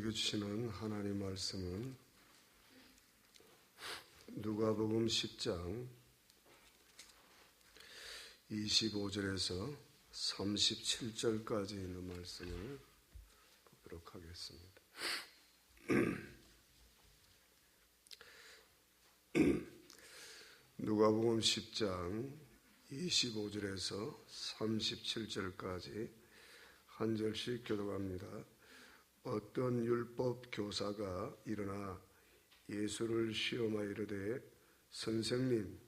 우리에게 주시는 하나님 말씀은 누가복음 10장 25절에서 37절까지 있는 말씀을 보도록 하겠습니다. 누가복음 10장 25절에서 37절까지 한 절씩 교독합니다. 어떤 율법 교사가 일어나 예수를 시험하여 이르되 선생님,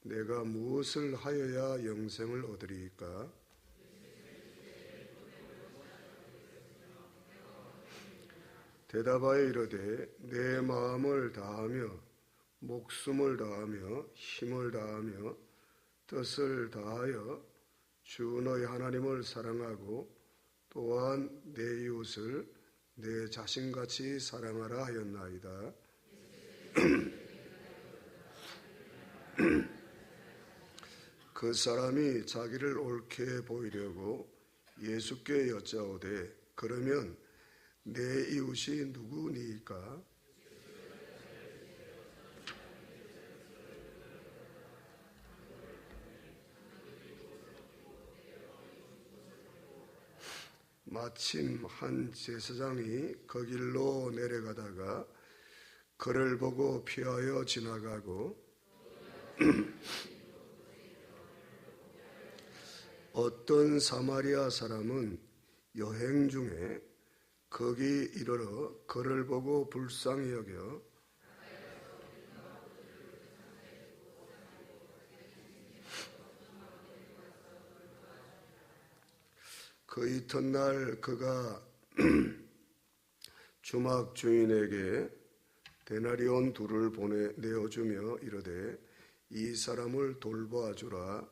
내가 무엇을 하여야 영생을 얻으리이까? 대답하여 이르되 내 마음을 다하며 목숨을 다하며 힘을 다하며 뜻을 다하여 주 너희 하나님을 사랑하고 또한 내 이웃을 내 자신같이 사랑하라 하였나이다. 그 사람이 자기를 옳게 보이려고 예수께 여짜오되 그러면 내 이웃이 누구니까? 마침 한 제사장이 그 길로 내려가다가 그를 보고 피하여 지나가고 어떤 사마리아 사람은 여행 중에 거기 이르러 그를 보고 불쌍히 여겨 그 이튿날 그가 주막 주인에게 데나리온 2를 내어주며 이르되 이 사람을 돌봐주라.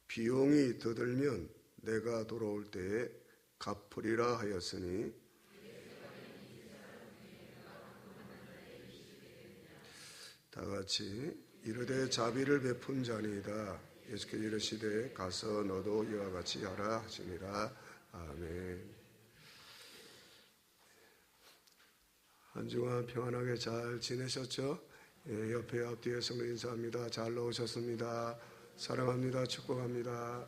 비용이 더 들면 내가 돌아올 때에 갚으리라 하였으니 다같이 이르되 자비를 베푼 자니이다. 예수께서 이르시되 가서 너도 이와 같이 하라 하시니라. 아멘. 한 주간 평안하게 잘 지내셨죠? 옆에 앞뒤에 성도 인사합니다. 잘 나오셨습니다. 사랑합니다. 축복합니다.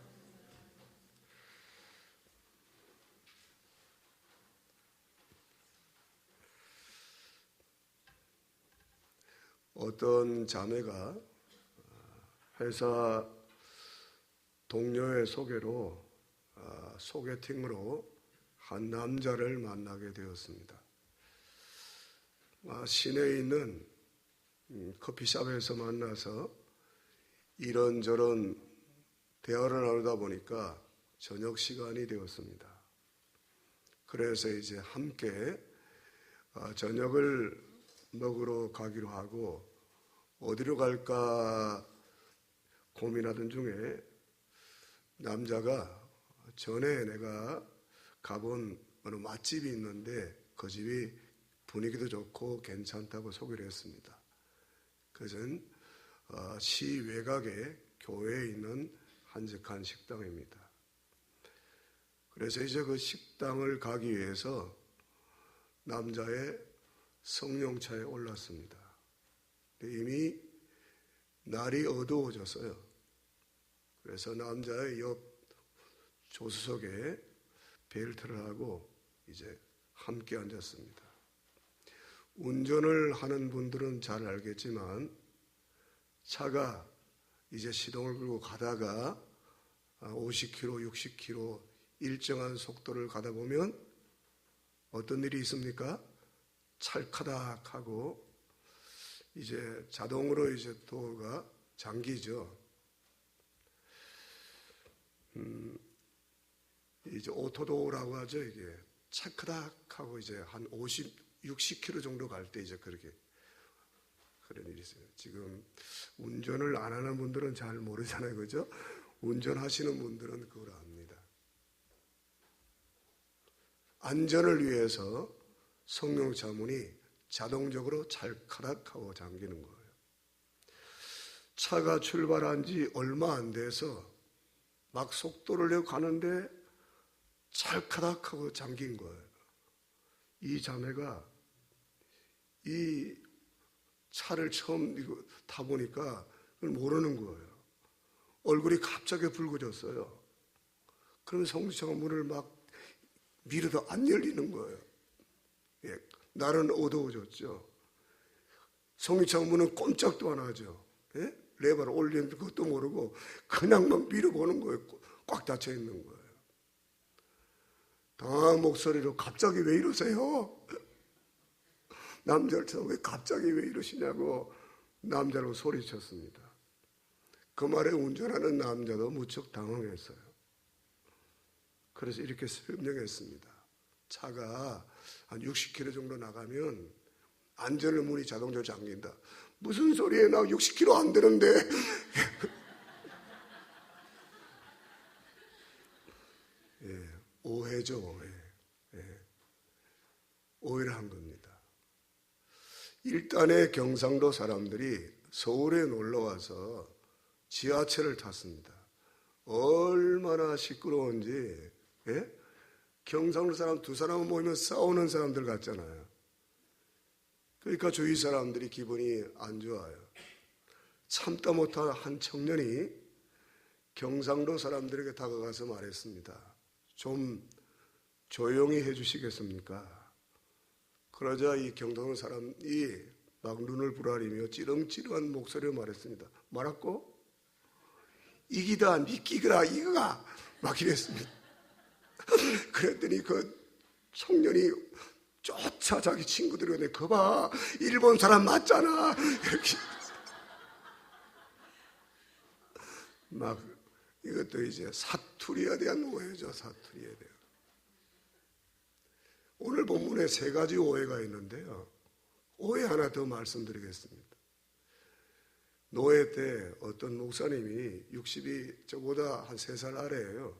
어떤 자매가 회사 동료의 소개로 소개팅으로 한 남자를 만나게 되었습니다. 시내에 있는 커피숍에서 만나서 이런저런 대화를 나누다 보니까 저녁 시간이 되었습니다. 그래서 이제 함께 저녁을 먹으러 가기로 하고 어디로 갈까 고민하던 중에 남자가 전에 내가 가본 어느 맛집이 있는데 그 집이 분위기도 좋고 괜찮다고 소개를 했습니다. 그것은 시 외곽의 교회에 있는 한적한 식당입니다. 그래서 이제 그 식당을 가기 위해서 남자의 성령차에 올랐습니다. 이미 날이 어두워졌어요. 그래서 남자의 옆 조수석에 벨트를 하고 이제 함께 앉았습니다. 운전을 하는 분들은 잘 알겠지만 차가 이제 시동을 걸고 가다가 50km, 60km 일정한 속도를 가다 보면 어떤 일이 있습니까? 찰카닥하고 이제 자동으로 이제 도어가 잠기죠. 이제 오토도어라고 하죠. 이게 찰카닥하고 이제 한 50, 60km 정도 갈 때 이제 그렇게 그런 일이 있어요. 지금 운전을 안 하는 분들은 잘 모르잖아요, 그죠? 운전하시는 분들은 그걸 압니다. 안전을 위해서 성령차 문이 자동적으로 찰카닥하고 잠기는 거예요. 차가 출발한 지 얼마 안 돼서 막 속도를 내고 가는데 찰카닥하고 잠긴 거예요. 이 자매가 이 차를 처음 타보니까 그걸 모르는 거예요. 얼굴이 갑자기 붉어졌어요. 그러면 성수차가 문을 막 밀어도 안 열리는 거예요. 예, 날은 어두워졌죠. 성수차가 문은 꼼짝도 안 하죠. 예? 레버를 올리는 것도 모르고 그냥 막 밀어보는 거예요. 꽉 닫혀 있는 거예요. 당황한 목소리로 갑자기 왜 이러세요? 남자를 쳐서 왜 갑자기 왜 이러시냐고 남자로 소리쳤습니다. 그 말에 운전하는 남자도 무척 당황했어요. 그래서 이렇게 설명했습니다. 차가 한 60km 정도 나가면 안전을 문이 자동적으로 잠긴다. 무슨 소리에 나 60km 안 되는데. 예, 오해죠, 오해. 예, 오해를 한 겁니다. 일단의 경상도 사람들이 서울에 놀러와서 지하철을 탔습니다. 얼마나 시끄러운지. 예? 경상도 사람 두 사람 모이면 싸우는 사람들 같잖아요. 그러니까 주위 사람들이 기분이 안 좋아요. 참다 못한 한 청년이 경상도 사람들에게 다가가서 말했습니다. 좀 조용히 해주시겠습니까? 그러자 이 경상도 사람이 막 눈을 부라리며 찌렁찌렁한 목소리로 말했습니다. 뭐라고? 이기다 니끼그라 이거가 막 이랬습니다. 그랬더니 그 청년이 쫓아 자기 친구들이 오네. 거봐 일본 사람 맞잖아. 이렇게 막 이것도 이제 사투리에 대한 오해죠. 사투리에 대한. 오늘 본문에 세 가지 오해가 있는데요. 오해 하나 더 말씀드리겠습니다. 노예 때 어떤 목사님이 60이 저보다 한 3살 아래예요.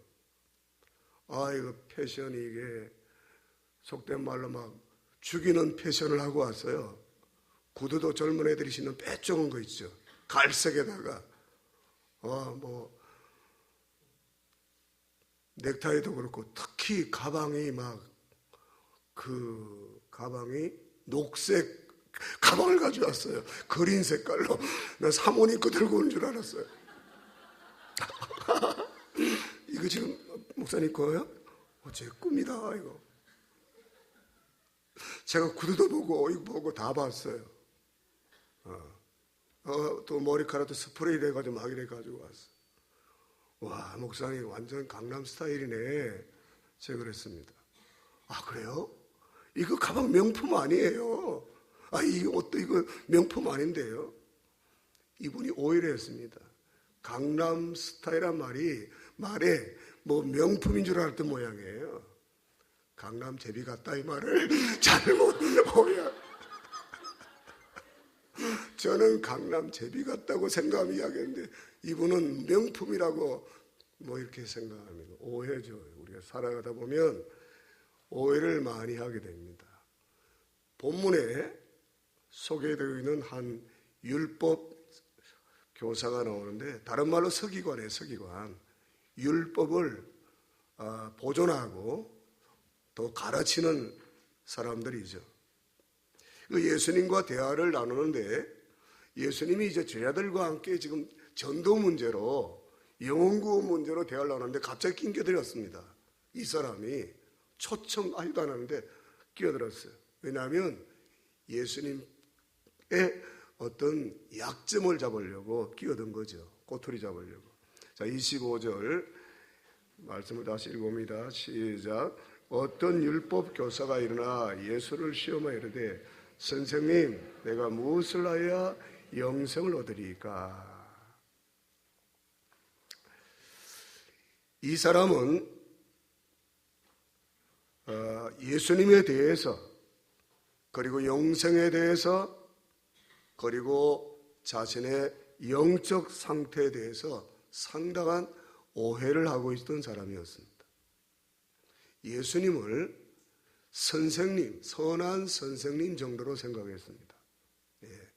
아, 이거 패션이 이게 속된 말로 막 죽이는 패션을 하고 왔어요. 구두도 젊은 애들이 신는 빼쪽은 거 있죠. 갈색에다가 넥타이도 그렇고 특히 가방이 막 그 가방이 녹색 가방을 가져왔어요. 그린 색깔로. 나 사모님 거 들고 온 줄 알았어요. 이거 지금 목사님 거예요? 제 꿈이다 이거. 제가 구두도 보고 이거 보고 다 봤어요. 또 머리카락도 스프레이를 해가지고 막 이래 가지고 왔어. 와, 목사님 완전 강남 스타일이네. 제가 그랬습니다. 아, 그래요? 이거 가방 명품 아니에요. 아, 이 옷도 이거 명품 아닌데요. 이분이 오해를 했습니다. 강남 스타일이란 말에 뭐 명품인 줄 알았던 모양이에요. 강남 제비 같다 이 말을 잘못 오해. 저는 강남 제비 같다고 생각하면 이야기했는데 이분은 명품이라고 뭐 이렇게 생각합니다. 오해죠. 우리가 살아가다 보면 오해를 많이 하게 됩니다. 본문에 소개되어 있는 한 율법 교사가 나오는데 다른 말로 서기관이에요. 서기관. 율법을 보존하고 또 가르치는 사람들이죠. 예수님과 대화를 나누는데 예수님이 이제 제자들과 함께 지금 전도 문제로 영혼구원 문제로 대화를 나누는데 갑자기 끼어들었습니다. 이 사람이 초청하지도 않았는데 끼어들었어요. 왜냐하면 예수님의 어떤 약점을 잡으려고 끼어든 거죠. 꼬투리 잡으려고. 자, 25절 말씀을 다시 읽어봅니다. 시작. 어떤 율법 교사가 일어나 예수를 시험하여 이르되 선생님, 내가 무엇을 하여야 영생을 얻으리까? 이 사람은 예수님에 대해서 그리고 영생에 대해서 그리고 자신의 영적 상태에 대해서 상당한 오해를 하고 있던 사람이었습니다. 예수님을 선생님, 선한 선생님 정도로 생각했습니다. 예.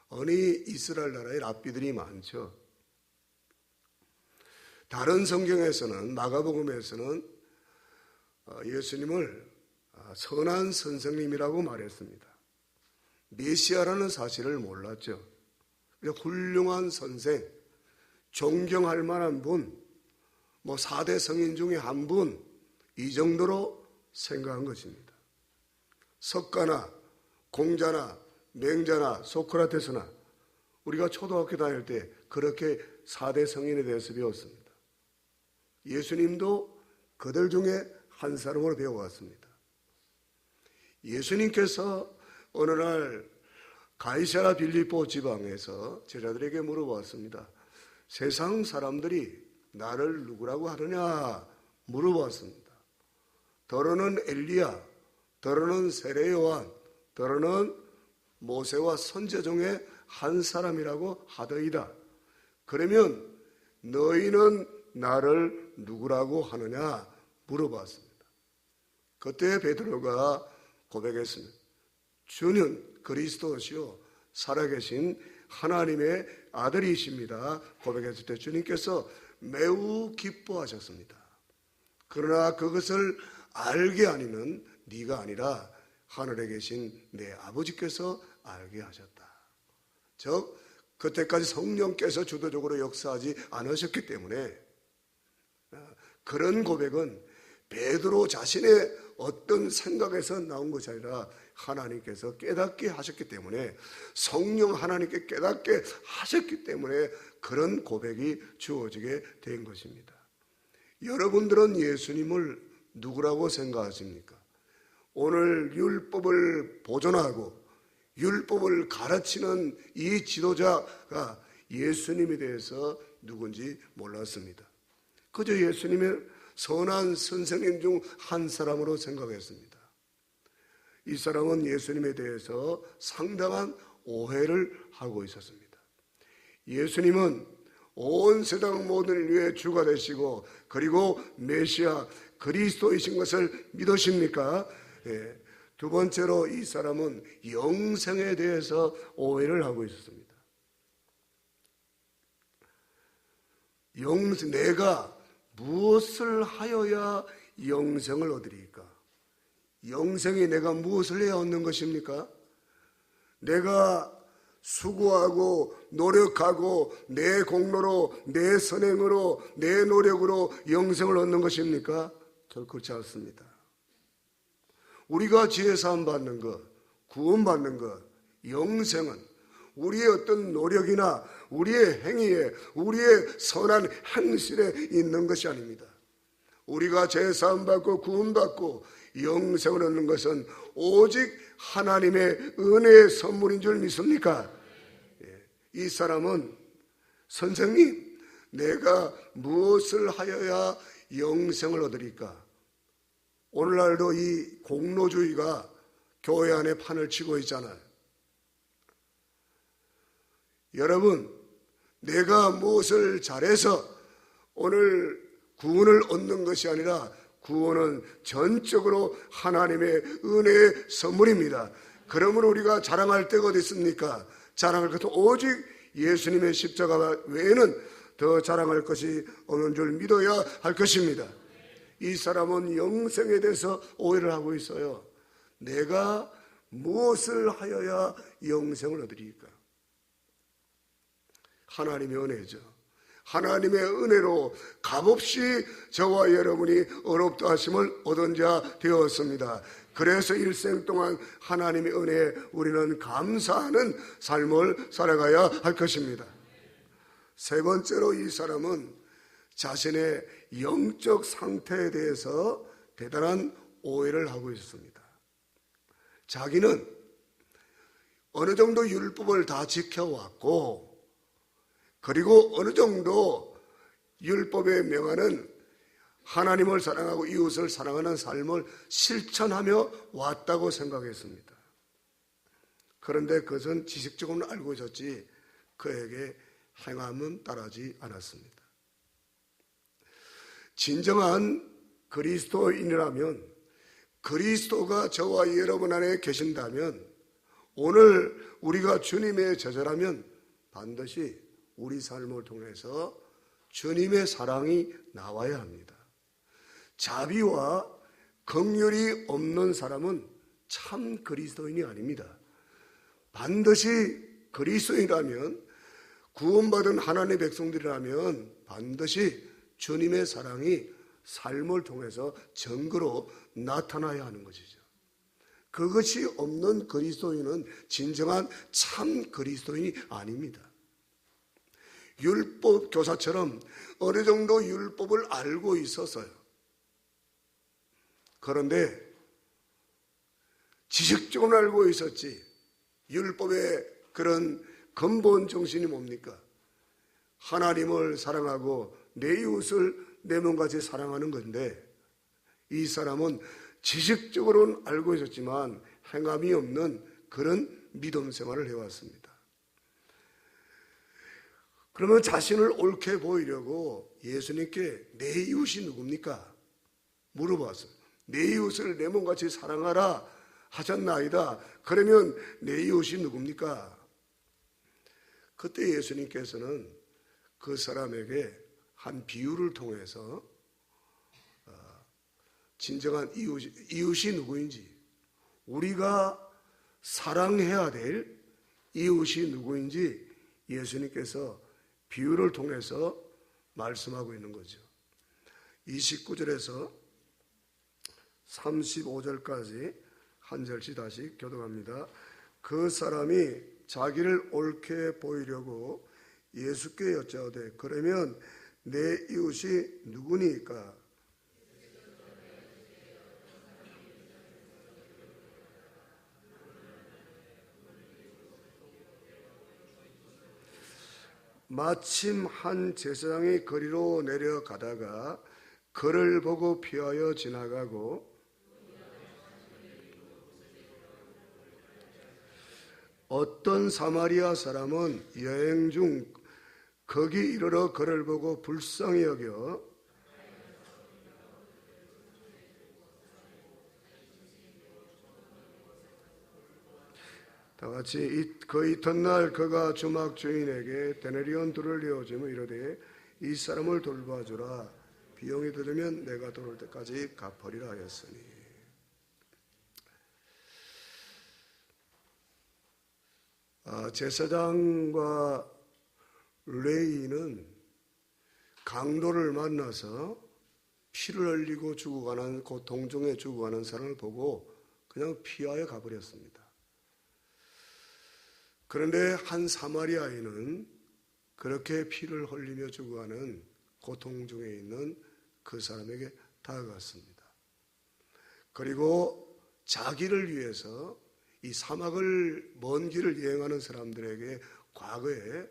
어느 이스라엘 나라에 랍비들이 많죠. 다른 성경에서는 마가복음에서는 예수님을 선한 선생님이라고 말했습니다. 메시아라는 사실을 몰랐죠. 그냥 훌륭한 선생, 존경할 만한 분, 4대 성인 중에 한 분, 이 정도로 생각한 것입니다. 석가나 공자나 맹자나 소크라테스나 우리가 초등학교 다닐 때 그렇게 4대 성인에 대해서 배웠습니다. 예수님도 그들 중에 한 사람으로 배워왔습니다. 예수님께서 어느 날 가이사라 빌립보 지방에서 제자들에게 물어보았습니다. 세상 사람들이 나를 누구라고 하느냐 물어보았습니다. 더러는 엘리야, 더러는 세례 요한, 더러는 모세와 선지 중에 한 사람이라고 하더이다. 그러면 너희는 나를 누구라고 하느냐 물어봤습니다. 그때 베드로가 고백했습니다. 주는 그리스도시요 살아계신 하나님의 아들이십니다. 고백했을 때 주님께서 매우 기뻐하셨습니다. 그러나 그것을 알게 하니는 네가 아니라 하늘에 계신 내 아버지께서 알게 하셨다. 즉 그때까지 성령께서 주도적으로 역사하지 않으셨기 때문에 그런 고백은 베드로 자신의 어떤 생각에서 나온 것이 아니라 하나님께서 깨닫게 하셨기 때문에, 성령 하나님께 깨닫게 하셨기 때문에 그런 고백이 주어지게 된 것입니다. 여러분들은 예수님을 누구라고 생각하십니까? 오늘 율법을 보존하고 율법을 가르치는 이 지도자가 예수님에 대해서 누군지 몰랐습니다. 그저 예수님의 선한 선생님 중 한 사람으로 생각했습니다. 이 사람은 예수님에 대해서 상당한 오해를 하고 있었습니다. 예수님은 온 세상 모든 위에 주가 되시고 그리고 메시아 그리스도이신 것을 믿으십니까? 예. 두 번째로 이 사람은 영생에 대해서 오해를 하고 있었습니다. 내가 무엇을 하여야 영생을 얻으리까? 영생이 내가 무엇을 해야 얻는 것입니까? 내가 수고하고 노력하고 내 공로로 내 선행으로 내 노력으로 영생을 얻는 것입니까? 결코 그렇지 않습니다. 우리가 지혜사함 받는 것, 구원받는 것, 영생은 우리의 어떤 노력이나 우리의 행위에, 우리의 선한 행실에 있는 것이 아닙니다. 우리가 제사함 받고 구원받고 영생을 얻는 것은 오직 하나님의 은혜의 선물인 줄 믿습니까? 이 사람은 선생님, 내가 무엇을 하여야 영생을 얻으리까? 오늘날도 이 공로주의가 교회 안에 판을 치고 있잖아요. 여러분, 내가 무엇을 잘해서 오늘 구원을 얻는 것이 아니라 구원은 전적으로 하나님의 은혜의 선물입니다. 그러므로 우리가 자랑할 때가 어디 있습니까? 자랑할 것은 오직 예수님의 십자가 외에는 더 자랑할 것이 없는 줄 믿어야 할 것입니다. 이 사람은 영생에 대해서 오해를 하고 있어요. 내가 무엇을 하여야 영생을 얻으리까? 하나님의 은혜죠. 하나님의 은혜로 값없이 저와 여러분이 어렵다 하심을 얻은 자 되었습니다. 그래서 일생 동안 하나님의 은혜에 우리는 감사하는 삶을 살아가야 할 것입니다. 세 번째로 이 사람은 자신의 영적 상태에 대해서 대단한 오해를 하고 있습니다. 자기는 어느 정도 율법을 다 지켜왔고 그리고 어느 정도 율법에 명하는 하나님을 사랑하고 이웃을 사랑하는 삶을 실천하며 왔다고 생각했습니다. 그런데 그것은 지식적으로는 알고 있었지 그에게 행함은 따르지 않았습니다. 진정한 그리스도인이라면, 그리스도가 저와 여러분 안에 계신다면, 오늘 우리가 주님의 제자라면 반드시 우리 삶을 통해서 주님의 사랑이 나와야 합니다. 자비와 긍휼이 없는 사람은 참 그리스도인이 아닙니다. 반드시 그리스도인이라면, 구원받은 하나님의 백성들이라면 반드시 주님의 사랑이 삶을 통해서 증거로 나타나야 하는 것이죠. 그것이 없는 그리스도인은 진정한 참 그리스도인이 아닙니다. 율법 교사처럼 어느 정도 율법을 알고 있었어요. 그런데 지식적으로 알고 있었지, 율법의 그런 근본 정신이 뭡니까? 하나님을 사랑하고 내 이웃을 내 몸같이 사랑하는 건데, 이 사람은 지식적으로는 알고 있었지만 행함이 없는 그런 믿음 생활을 해왔습니다. 그러면 자신을 옳게 보이려고 예수님께 내 이웃이 누굽니까? 물어봤어요. 내 이웃을 내 몸같이 사랑하라 하셨나이다. 그러면 내 이웃이 누굽니까? 그때 예수님께서는 그 사람에게 한 비유를 통해서 진정한 이웃이 누구인지, 우리가 사랑해야 될 이웃이 누구인지 예수님께서 비유를 통해서 말씀하고 있는 거죠. 29절에서 35절까지 한 절씩 다시 교독합니다. 그 사람이 자기를 옳게 보이려고 예수께 여짜오되 그러면 내 이웃이 누구니까? 마침 한 제사장이 거리로 내려가다가 그를 보고 피하여 지나가고 어떤 사마리아 사람은 여행 중 거기 이르러 그를 보고 불쌍히 여겨 다같이 그 이튿날 그가 주막 주인에게 데나리온 둘을 내어주며 이르되 이 사람을 돌봐주라, 비용이 들으면 내가 돌아올 때까지 갚으리라 하였으니. 제사장과 레위인은 강도를 만나서 피를 흘리고 죽어가는, 고통중에 죽어가는 사람을 보고 그냥 피하여 가버렸습니다. 그런데 한 사마리아인은 그렇게 피를 흘리며 죽어가는 고통 중에 있는 그 사람에게 다가갔습니다. 그리고 자기를 위해서 이 사막을 먼 길을 여행하는 사람들에게 과거에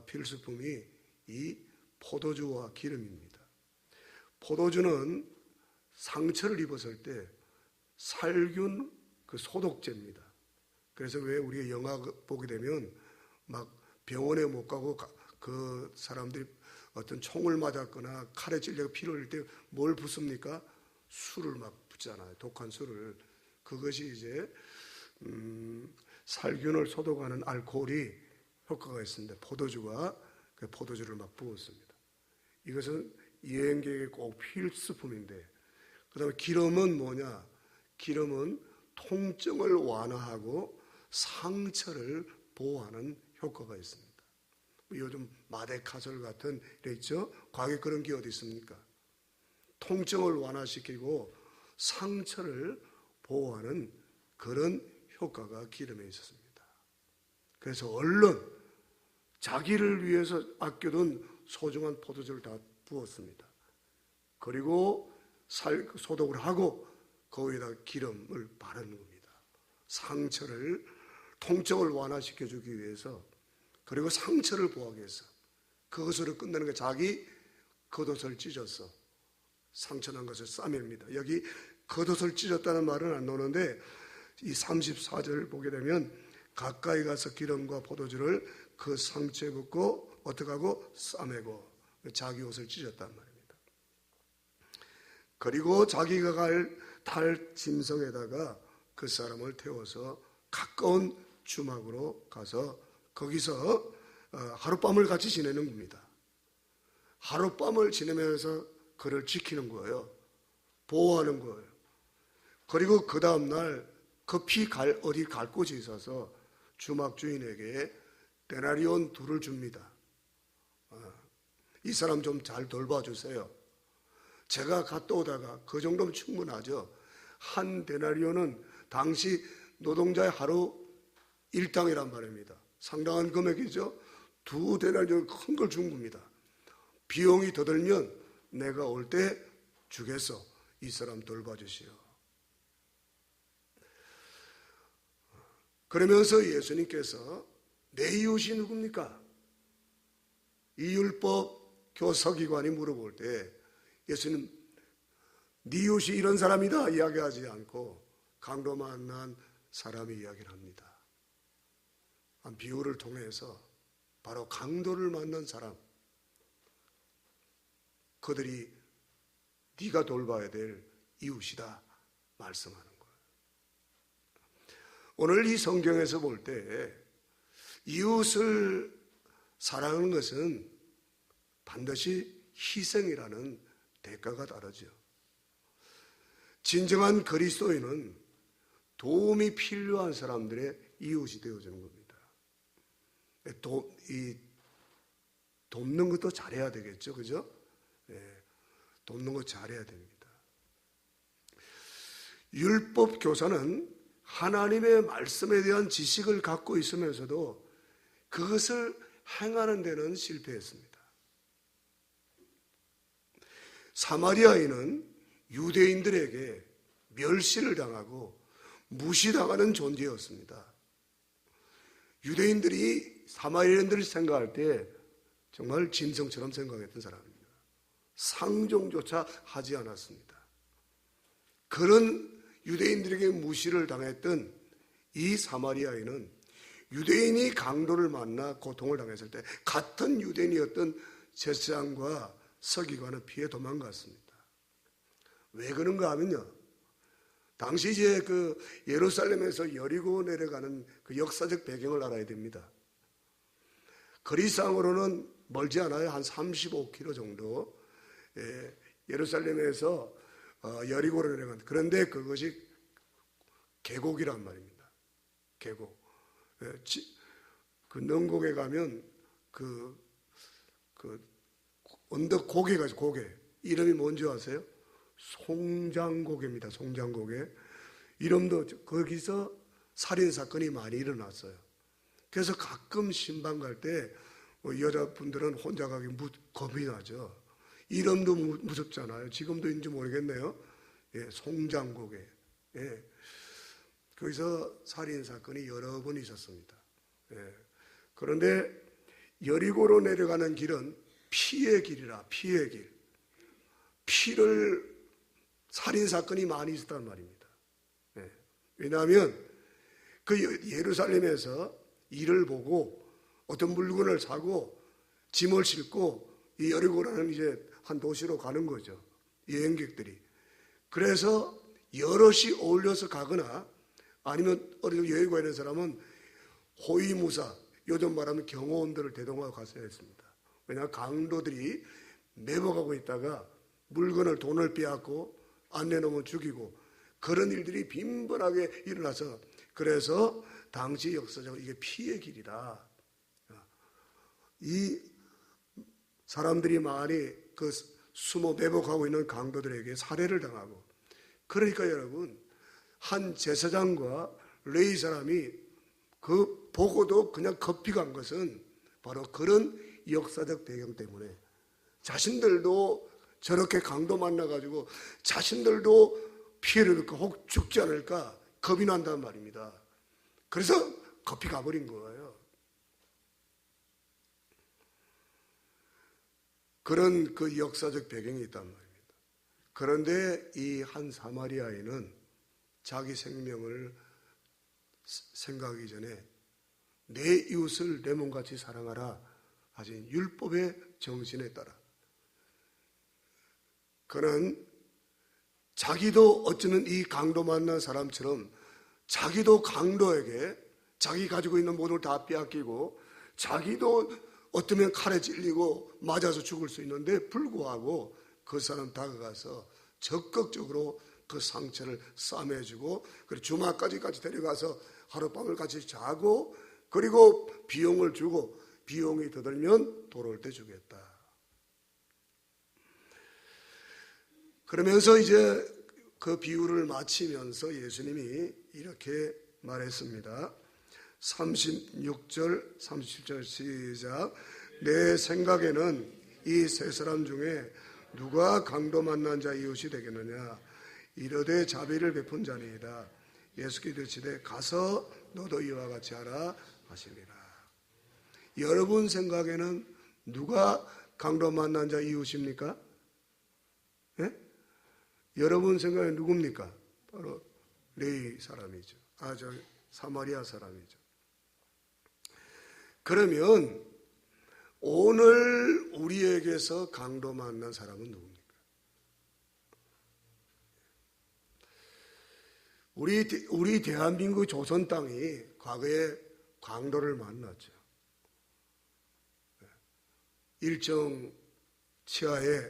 필수품이 이 포도주와 기름입니다. 포도주는 상처를 입었을 때 살균 그 소독제입니다. 그래서 왜 우리가 영화 보게 되면 막 병원에 못 가고 그 사람들이 어떤 총을 맞았거나 칼에 찔려 피를 흘릴 때 뭘 붓습니까? 술을 막 붓잖아요. 독한 술을. 그것이 이제 살균을 소독하는 알코올이 효과가 있습니다. 포도주가 그 포도주를 막 부었습니다. 이것은 여행객에게 꼭 필수품인데, 그 다음에 기름은 뭐냐? 기름은 통증을 완화하고 상처를 보호하는 효과가 있습니다. 요즘 마데카솔 같은 데 있죠? 과거에 그런 게 어디 있습니까? 통증을 완화시키고 상처를 보호하는 그런 효과가 기름에 있었습니다. 그래서 얼른 자기를 위해서 아껴둔 소중한 포도주를 다 부었습니다. 그리고 소독을 하고 거기에다 기름을 바르는 겁니다. 상처를, 통증을 완화시켜주기 위해서, 그리고 상처를 보호하기 위해서. 그것으로 끝내는 게 자기 겉옷을 찢어서 상처난 것을 싸맵니다. 여기 겉옷을 찢었다는 말은 안 나오는데 이 34절을 보게 되면 가까이 가서 기름과 포도주를 그 상처에 붓고 어떻게 하고 싸매고 자기 옷을 찢었단 말입니다. 그리고 자기가 탈 짐승에다가 그 사람을 태워서 가까운 주막으로 가서 거기서 하룻밤을 같이 지내는 겁니다. 하룻밤을 지내면서 그를 지키는 거예요. 보호하는 거예요. 그리고 그 다음날 급히 어디 갈 곳이 있어서 주막 주인에게 데나리온 2를 줍니다. 이 사람 좀 잘 돌봐주세요. 제가 갔다 오다가 그 정도면 충분하죠. 한 데나리온은 당시 노동자의 하루 일당이란 말입니다. 상당한 금액이죠. 2 데나리온 큰 걸 준 겁니다. 비용이 더 들면 내가 올 때 주겠어. 이 사람 돌봐주시오. 그러면서 예수님께서 내 이웃이 누굽니까? 이 율법 교서기관이 물어볼 때 예수님 네 이웃이 이런 사람이다 이야기하지 않고 강도 만난 사람이 이야기를 합니다. 한 비유를 통해서 바로 강도를 만난 사람, 그들이 네가 돌봐야 될 이웃이다 말씀하는 거예요. 오늘 이 성경에서 볼 때 이웃을 사랑하는 것은 반드시 희생이라는 대가가 따르죠. 진정한 그리스도인은 도움이 필요한 사람들의 이웃이 되어주는 겁니다. 돕는 것도 잘해야 되겠죠, 그죠? 돕는 거 잘해야 됩니다. 율법 교사는 하나님의 말씀에 대한 지식을 갖고 있으면서도 그것을 행하는 데는 실패했습니다. 사마리아인은 유대인들에게 멸시를 당하고 무시당하는 존재였습니다. 유대인들이 사마리아인들을 생각할 때 정말 짐승처럼 생각했던 사람입니다. 상종조차 하지 않았습니다. 그런 유대인들에게 무시를 당했던 이 사마리아인은 유대인이 강도를 만나 고통을 당했을 때 같은 유대인이었던 제사장과 서기관은 피해 도망갔습니다. 왜 그런가 하면요, 당시 이제 그 예루살렘에서 여리고 내려가는 그 역사적 배경을 알아야 됩니다. 거리상으로는 멀지 않아요. 한 35km 정도. 예루살렘에서 여리고로 내려간. 그런데 그것이 계곡이란 말입니다. 계곡. 그 능곡에 가면 그 언덕 고개가 고개. 이름이 뭔지 아세요? 송장고개입니다. 송장고개. 이름도 거기서 살인사건이 많이 일어났어요. 그래서 가끔 신방 갈 때 여자분들은 혼자 가기 겁이 나죠. 이름도 무섭잖아요. 지금도 있는지 모르겠네요. 송장고개. 거기서 살인사건이 여러 번 있었습니다. 그런데 여리고로 내려가는 길은 피의 길이라, 피의 길. 피를 살인사건이 많이 있었단 말입니다. 왜냐하면 그 예루살렘에서 일을 보고 어떤 물건을 사고 짐을 싣고 이 여리고라는 이제 한 도시로 가는 거죠. 여행객들이. 그래서 여럿이 어울려서 가거나 아니면 어디 여행 가 있는 사람은 호위무사, 요즘 말하면 경호원들을 대동하고 갔어야 했습니다. 왜냐하면 강도들이 매복하고 있다가 물건을 돈을 빼앗고 안 내놓으면 죽이고 그런 일들이 빈번하게 일어나서 그래서 당시 역사적으로 이게 피의 길이다. 이 사람들이 많이 그 숨어 매복하고 있는 강도들에게 살해를 당하고 그러니까 여러분 한 제사장과 레위 사람이 그 보고도 그냥 겁이 간 것은 바로 그런 역사적 배경 때문에 자신들도 저렇게 강도 만나가지고 자신들도 피해를 입고 혹 죽지 않을까 겁이 난단 말입니다. 그래서 겁이 가버린 거예요. 그런 그 역사적 배경이 있단 말입니다. 그런데 이 한 사마리아인은 자기 생명을 생각하기 전에 내 이웃을 내 몸같이 사랑하라 하신 율법의 정신에 따라 그는 자기도 어쩌면 이 강도 만난 사람처럼 자기도 강도에게 자기 가지고 있는 모든 걸 다 빼앗기고 자기도 어쩌면 칼에 찔리고 맞아서 죽을 수 있는데 불구하고 그 사람 다가가서 적극적으로 그 상처를 싸매주고, 그리고 주막까지 데려가서 하룻밤을 같이 자고, 그리고 비용을 주고, 비용이 더 들면 돌아올 때 주겠다. 그러면서 이제 그 비유를 마치면서 예수님이 이렇게 말했습니다. 36절, 37절 시작. 내 생각에는 이 세 사람 중에 누가 강도 만난 자 이웃이 되겠느냐? 이르되 자비를 베푼 자니이다. 예수께서 이르시되 가서 너도 이와 같이 하라 하시니라. 여러분 생각에는 누가 강도 만난 자 이웃입니까? 예? 여러분 생각에 누굽니까? 바로 레위 사람이죠. 사마리아 사람이죠. 그러면 오늘 우리에게서 강도 만난 사람은 누굽니까? 우리 대한민국 조선 땅이 과거에 강도를 만났죠. 일정 치하에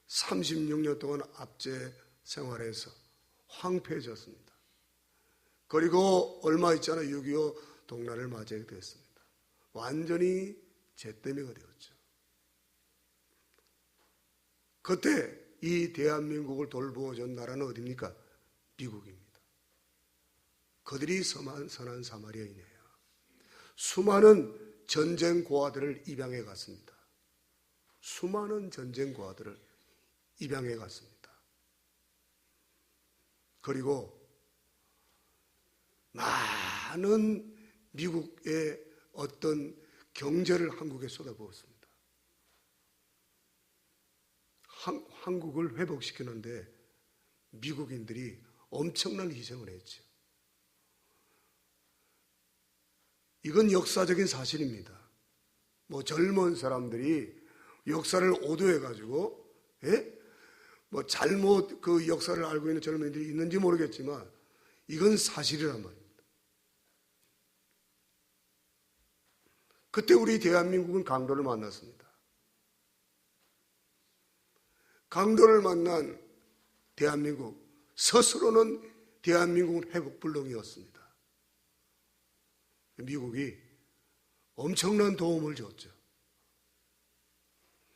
36년 동안 압제 생활에서 황폐해졌습니다. 그리고 얼마 있잖아요. 6.25 동란을 맞이하게 됐습니다. 완전히 잿더미가 되었죠. 그때 이 대한민국을 돌보아준 나라는 어디입니까? 미국입니다. 그들이 선한 사마리아인이에요. 수많은 전쟁 고아들을 입양해 갔습니다. 수많은 전쟁 고아들을 입양해 갔습니다. 그리고 많은 미국의 어떤 경제를 한국에 쏟아부었습니다. 한국을 회복시키는데 미국인들이 엄청난 희생을 했죠. 이건 역사적인 사실입니다. 젊은 사람들이 역사를 오도해가지고, 잘못 그 역사를 알고 있는 젊은이들이 있는지 모르겠지만, 이건 사실이란 말입니다. 그때 우리 대한민국은 강도를 만났습니다. 강도를 만난 대한민국, 스스로는 대한민국은 회복불능이었습니다. 미국이 엄청난 도움을 줬죠.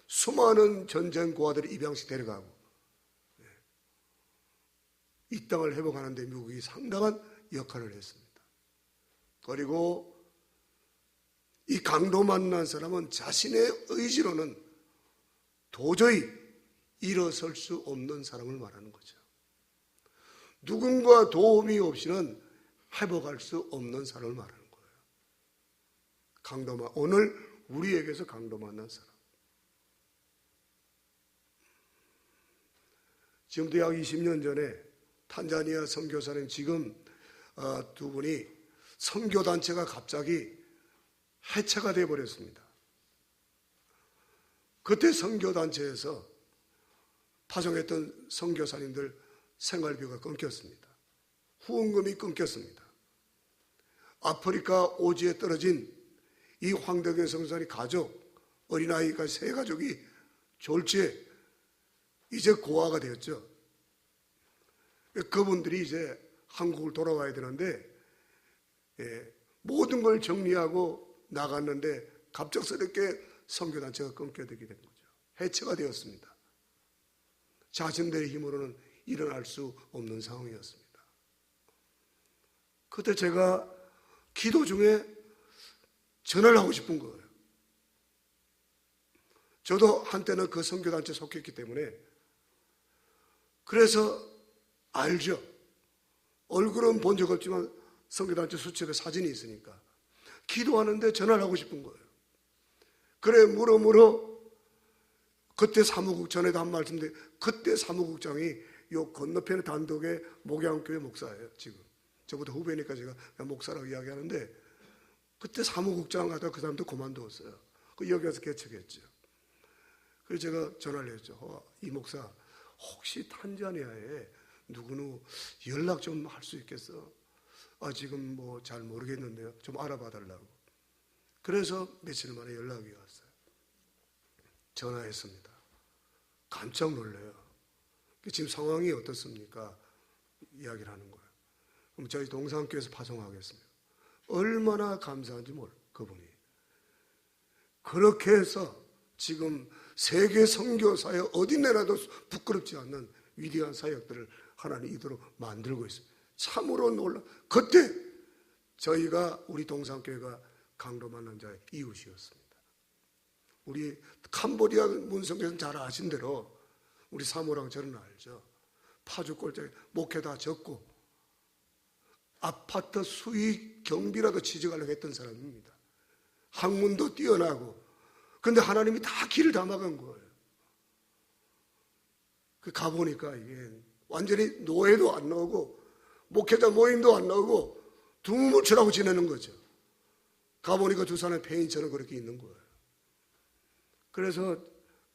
수많은 전쟁 고아들을 입양시 데려가고 이 땅을 회복하는 데 미국이 상당한 역할을 했습니다. 그리고 이 강도 만난 사람은 자신의 의지로는 도저히 일어설 수 없는 사람을 말하는 거죠. 누군가 도움이 없이는 회복할 수 없는 사람을 말하는 거예요. 오늘 우리에게서 강도 만난 사람. 지금부터 약 20년 전에 탄자니아 선교사님 지금 두 분이 선교단체가 갑자기 해체가 되어버렸습니다. 그때 선교단체에서 파송했던 선교사님들 생활비가 끊겼습니다. 후원금이 끊겼습니다. 아프리카 오지에 떨어진 이 황덕현 선교사님 가족, 어린아이가 세 가족이 졸지에 이제 고아가 되었죠. 그분들이 이제 한국을 돌아와야 되는데 모든 걸 정리하고 나갔는데 갑작스럽게 선교단체가 끊겨되게 된 거죠. 해체가 되었습니다. 자신들의 힘으로는 일어날 수 없는 상황이었습니다. 그때 제가 기도 중에 전화를 하고 싶은 거예요. 저도 한때는 그 선교단체에 속했기 때문에 그래서 알죠. 얼굴은 본 적 없지만 선교단체 수첩에 사진이 있으니까 기도하는데 전화를 하고 싶은 거예요. 그래 물어 그때 사무국 전에도 한 말씀인데 그때 사무국장이 요 건너편의 단독의 목양교회 목사예요. 지금 저보다 후배니까 제가 목사라고 이야기하는데 그때 사무국장 하다가 그 사람도 그만두었어요. 여기 와서 개척했죠. 그래서 제가 전화를 했죠. 이 목사 혹시 탄자니아에 누구누 연락 좀 할 수 있겠어? 지금 잘 모르겠는데요. 좀 알아봐 달라고. 그래서 며칠 만에 연락이 왔어요. 전화했습니다. 깜짝 놀래요. 지금 상황이 어떻습니까? 이야기를 하는 거예요. 그럼 저희 동산교회에서 파송하겠습니다. 얼마나 감사한지 몰라요. 그분이. 그렇게 해서 지금 세계 선교사에 어디 내라도 부끄럽지 않는 위대한 사역들을 하나님 이도록 만들고 있습니다. 참으로 놀라. 그때 저희가 우리 동산교회가 강도 만난 자의 이웃이었습니다. 우리 캄보디아 문성교회는 잘 아신 대로 우리 사모랑 저는 알죠. 파주 꼴짝에 목회 다 적고 아파트 수익 경비라도 취직하려고 했던 사람입니다. 학문도 뛰어나고. 그런데 하나님이 다 길을 다 막은 거예요. 그 가보니까 이게 완전히 노예도 안 나오고 목회자 모임도 안 나오고 두무뭉치라고 지내는 거죠. 가보니까 두 사람의 폐인처럼 그렇게 있는 거예요. 그래서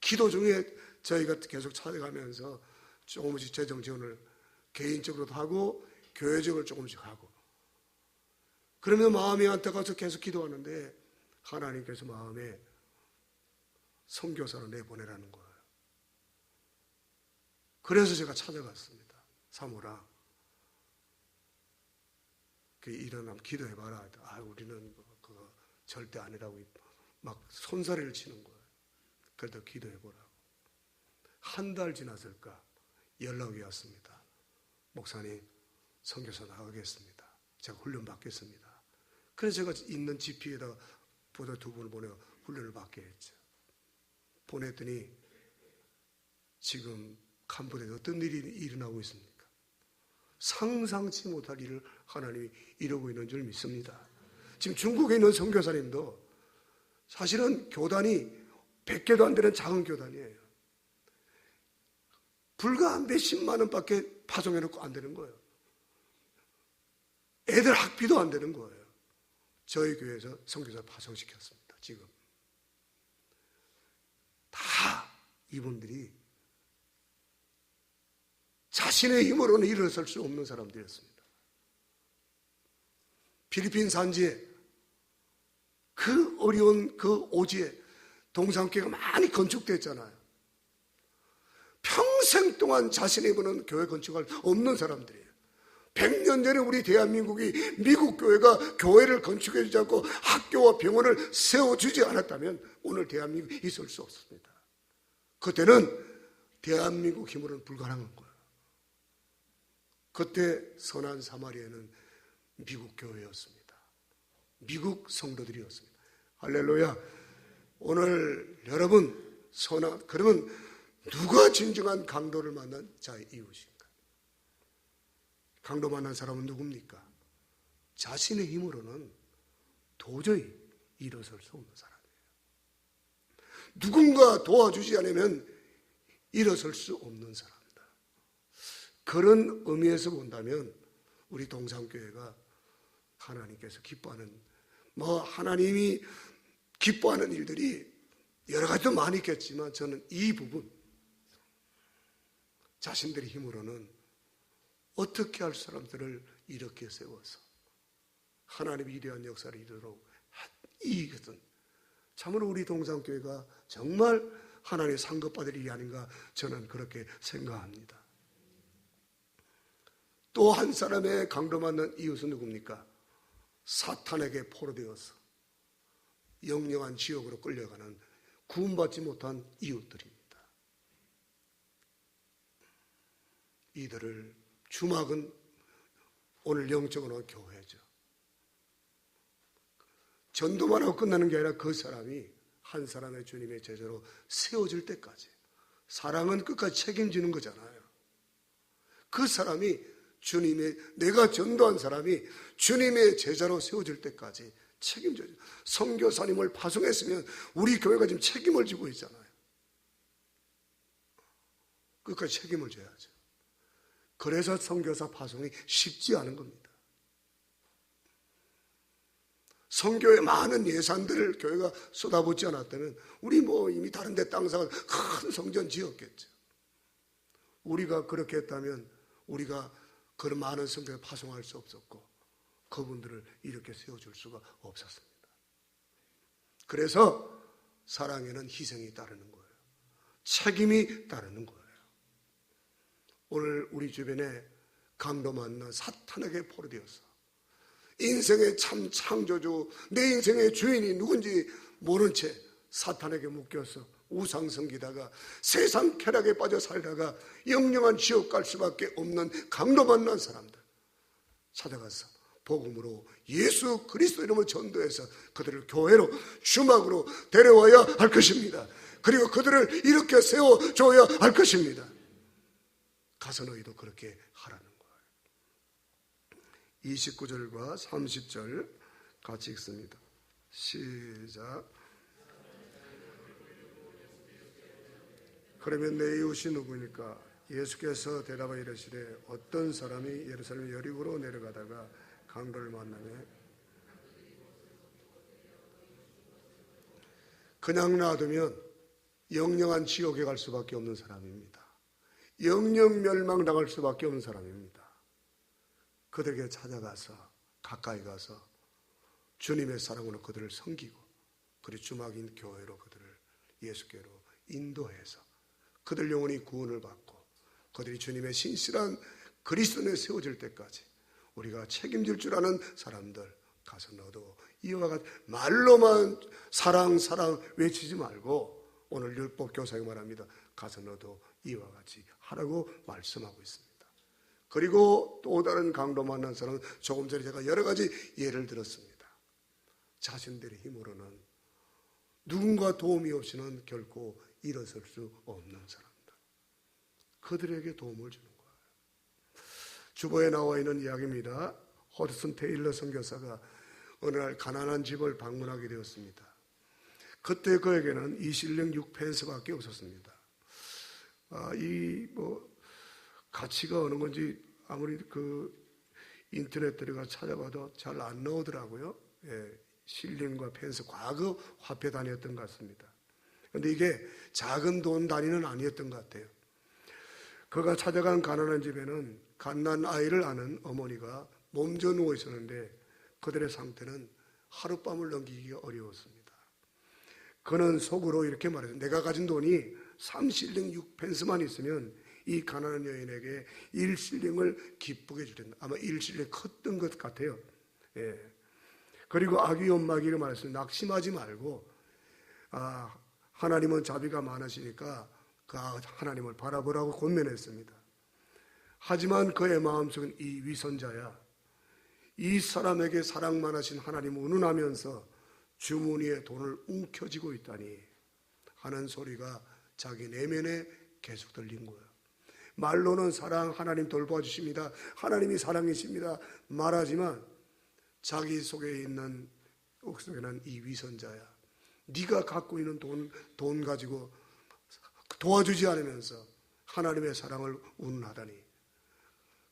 기도 중에 저희가 계속 찾아가면서 조금씩 재정 지원을 개인적으로도 하고 교회적으로 조금씩 하고, 그러면 마음이 안타까워서 계속 기도하는데 하나님께서 마음에 선교사로 내보내라는 거예요. 그래서 제가 찾아갔습니다. 사모라, 그 일어나면 기도해봐라. 우리는 그거 절대 아니라고 막 손사래를 치는 거예요. 그래도 기도해보라고. 한 달 지났을까 연락이 왔습니다. 목사님, 선교사 나가겠습니다. 제가 훈련 받겠습니다. 그래서 제가 있는 GP에다가 보다 두 분을 보내고 훈련을 받게 했죠. 보냈더니 지금 캄보디아에 어떤 일이 일어나고 있습니까? 상상치 못할 일을 하나님이 이루고 있는 줄 믿습니다. 지금 중국에 있는 선교사님도 사실은 교단이 100개도 안 되는 작은 교단이에요. 불과 한 몇십만 원밖에 파송해놓고 안 되는 거예요. 애들 학비도 안 되는 거예요. 저희 교회에서 선교사 파송시켰습니다. 지금 다 이분들이 자신의 힘으로는 일어설 수 없는 사람들이었습니다. 필리핀 산지에 그 어려운 그 오지에 동산교회가 많이 건축됐잖아요. 평생 동안 자신의 힘으로는 교회 건축할 없는 사람들이에요. 100년 전에 우리 대한민국이 미국 교회가 교회를 건축해 주지 않고 학교와 병원을 세워주지 않았다면 오늘 대한민국이 있을 수 없습니다. 그때는 대한민국 힘으로는 불가능한 거예요. 그때 선한 사마리아는 미국 교회였습니다. 미국 성도들이었습니다. 할렐루야. 오늘 여러분 그러면 누가 진정한 강도를 만난 자의 이웃인가? 강도 만난 사람은 누굽니까? 자신의 힘으로는 도저히 일어설 수 없는 사람이에요. 누군가 도와주지 않으면 일어설 수 없는 사람이다. 그런 의미에서 본다면 우리 동산교회가 하나님께서 기뻐하는, 하나님이 기뻐하는 일들이 여러 가지도 많이 있겠지만 저는 이 부분, 자신들의 힘으로는 어떻게 할 사람들을 이렇게 세워서 하나님의 위대한 역사를 이루도록 이것은 참으로 우리 동산교회가 정말 하나님의 상급받을 일이 아닌가 저는 그렇게 생각합니다. 또 한 사람의 강도 맞는 이웃은 누굽니까? 사탄에게 포로되어서 영영한 지옥으로 끌려가는 구원받지 못한 이웃들입니다. 이들을 주막은 오늘 영적으로 교회죠. 전도만 하고 끝나는 게 아니라 그 사람이 한 사람의 주님의 제자로 세워질 때까지, 사랑은 끝까지 책임지는 거잖아요. 그 사람이 내가 전도한 사람이 주님의 제자로 세워질 때까지 책임져요. 선교사님을 파송했으면 우리 교회가 지금 책임을 지고 있잖아요. 끝까지 책임을 져야죠. 그래서 선교사 파송이 쉽지 않은 겁니다. 선교에 많은 예산들을 교회가 쏟아붓지 않았다면 우리 이미 다른 데 땅 사서 큰 성전 지었겠죠. 우리가 그렇게 했다면 우리가 그런 많은 성교에 파송할 수 없었고 그분들을 이렇게 세워줄 수가 없었습니다. 그래서 사랑에는 희생이 따르는 거예요. 책임이 따르는 거예요. 오늘 우리 주변에 강도 만나 사탄에게 포로되었어. 인생의 참 창조주, 내 인생의 주인이 누군지 모른 채 사탄에게 묶여서 우상 섬기다가 세상 쾌락에 빠져 살다가 영영한 지옥 갈 수밖에 없는 강도 만난 사람들 찾아가서 복음으로 예수 그리스도 이름을 전도해서 그들을 교회로 주막으로 데려와야 할 것입니다. 그리고 그들을 이렇게 세워줘야 할 것입니다. 가서 너희도 그렇게 하라는 거예요. 29절과 30절 같이 읽습니다. 시작. 그러면 내 이웃이 누구니까? 예수께서 대답하여 이르시되 어떤 사람이 예루살렘 여리고로 내려가다가 강도를 만나매 그냥 놔두면 영영한 지옥에 갈 수밖에 없는 사람입니다. 영영 멸망당할 수밖에 없는 사람입니다. 그들에게 찾아가서 가까이 가서 주님의 사랑으로 그들을 섬기고 그리고 주막인 교회로 그들을 예수께로 인도해서 그들 영혼이 구원을 받고 그들이 주님의 신실한 그리스도에 세워질 때까지 우리가 책임질 줄 아는 사람들 가서 너도 이와 같이 말로만 사랑 외치지 말고 오늘 율법 교사가 말합니다. 가서 너도 이와 같이 하라고 말씀하고 있습니다. 그리고 또 다른 강도 만난 사람은 조금 전에 제가 여러 가지 예를 들었습니다. 자신들의 힘으로는 누군가 도움이 없이는 결코 일어설 수 없는 사람들. 그들에게 도움을 주는 거예요. 주보에 나와 있는 이야기입니다. 허드슨 테일러 선교사가 어느 날 가난한 집을 방문하게 되었습니다. 그때 그에게는 20ling 6펜스밖에 없었습니다. 가치가 어느 건지 아무리 인터넷 들어가 찾아봐도 잘 안 나오더라고요. 실링과 펜스, 과거 화폐 단위였던 것 같습니다. 그런데 이게 작은 돈 단위는 아니었던 것 같아요. 그가 찾아간 가난한 집에는 갓난 아이를 아는 어머니가 몸져 누워 있었는데 그들의 상태는 하룻밤을 넘기기가 어려웠습니다. 그는 속으로 이렇게 말했어요. 내가 가진 돈이 3실링 6펜스만 있으면 이 가난한 여인에게 1실링을 기쁘게 줄 텐데 아마 1실링 컸던 것 같아요. 그리고 아기 엄마에게 말했어요. 낙심하지 말고 하나님은 자비가 많으시니까 그 하나님을 바라보라고 권면했습니다. 하지만 그의 마음속은 이 위선자야, 이 사람에게 사랑만 하신 하나님을 운운하면서 주머니에 돈을 움켜쥐고 있다니 하는 소리가 자기 내면에 계속 들린 거예요. 말로는 사랑, 하나님 돌봐주십니다, 하나님이 사랑이십니다 말하지만 자기 속에 있는 속에는 이 위선자야, 네가 갖고 있는 돈 가지고 도와주지 않으면서 하나님의 사랑을 운운하다니.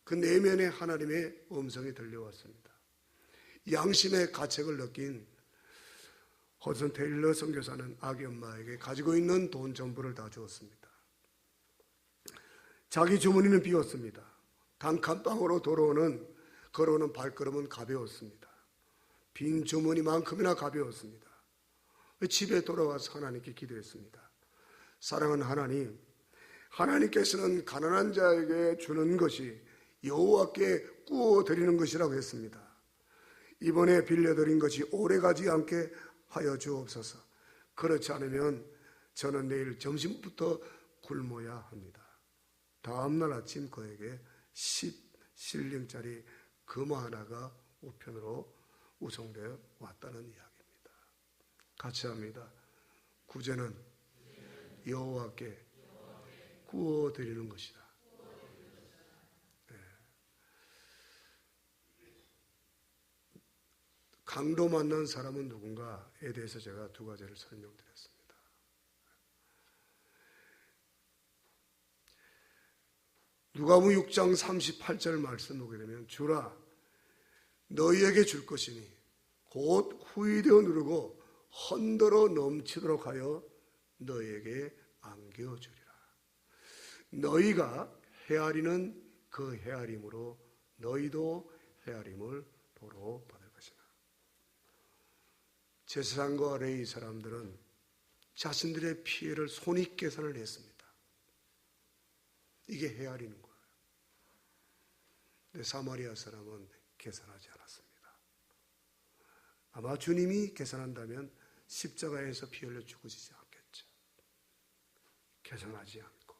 그 내면에 하나님의 음성이 들려왔습니다. 양심의 가책을 느낀 허드슨 테일러 선교사는 아기 엄마에게 가지고 있는 돈 전부를 다 주었습니다. 자기 주머니는 비웠습니다. 단칸방으로 걸어오는 발걸음은 가벼웠습니다. 빈 주머니만큼이나 가벼웠습니다. 집에 돌아와서 하나님께 기도했습니다. 사랑하는 하나님, 하나님께서는 가난한 자에게 주는 것이 여호와께 구워 드리는 것이라고 했습니다. 이번에 빌려드린 것이 오래가지 않게 하여 주옵소서. 그렇지 않으면 저는 내일 점심부터 굶어야 합니다. 다음날 아침 그에게 10실링짜리 금화 하나가 우편으로 우송되어 왔다는 이야기입니다. 같이 합니다. 구제는 여호와께 구워 드리는 것이다. 강도 만난 사람은 누군가에 대해서 제가 두 가지를 설명드렸습니다. 누가복음 6장 38절 말씀 보게 되면 주라 너희에게 줄 것이니 곧 후이되어 누르고 헌더러 넘치도록 하여 너희에게 안겨주리라. 너희가 헤아리는 그 헤아림으로 너희도 헤아림을 도로 받을 것이다. 제사장과 레위 사람들은 자신들의 피해를 손익계산을 했습니다. 이게 헤아리는 거예요. 근데 사마리아 사람은 계산하지 않았습니다. 아마 주님이 계산한다면 십자가에서 피 흘려 죽으시지 않겠죠. 계산하지 않고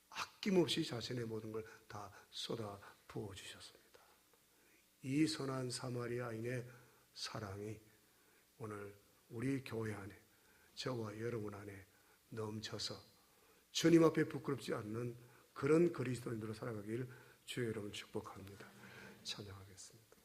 아낌없이 자신의 모든 걸 다 쏟아 부어주셨습니다. 이 선한 사마리아인의 사랑이 오늘 우리 교회 안에, 저와 여러분 안에 넘쳐서 주님 앞에 부끄럽지 않는 그런 그리스도인으로 살아가길 주의 이름으로 축복합니다. 찬양하겠습니다.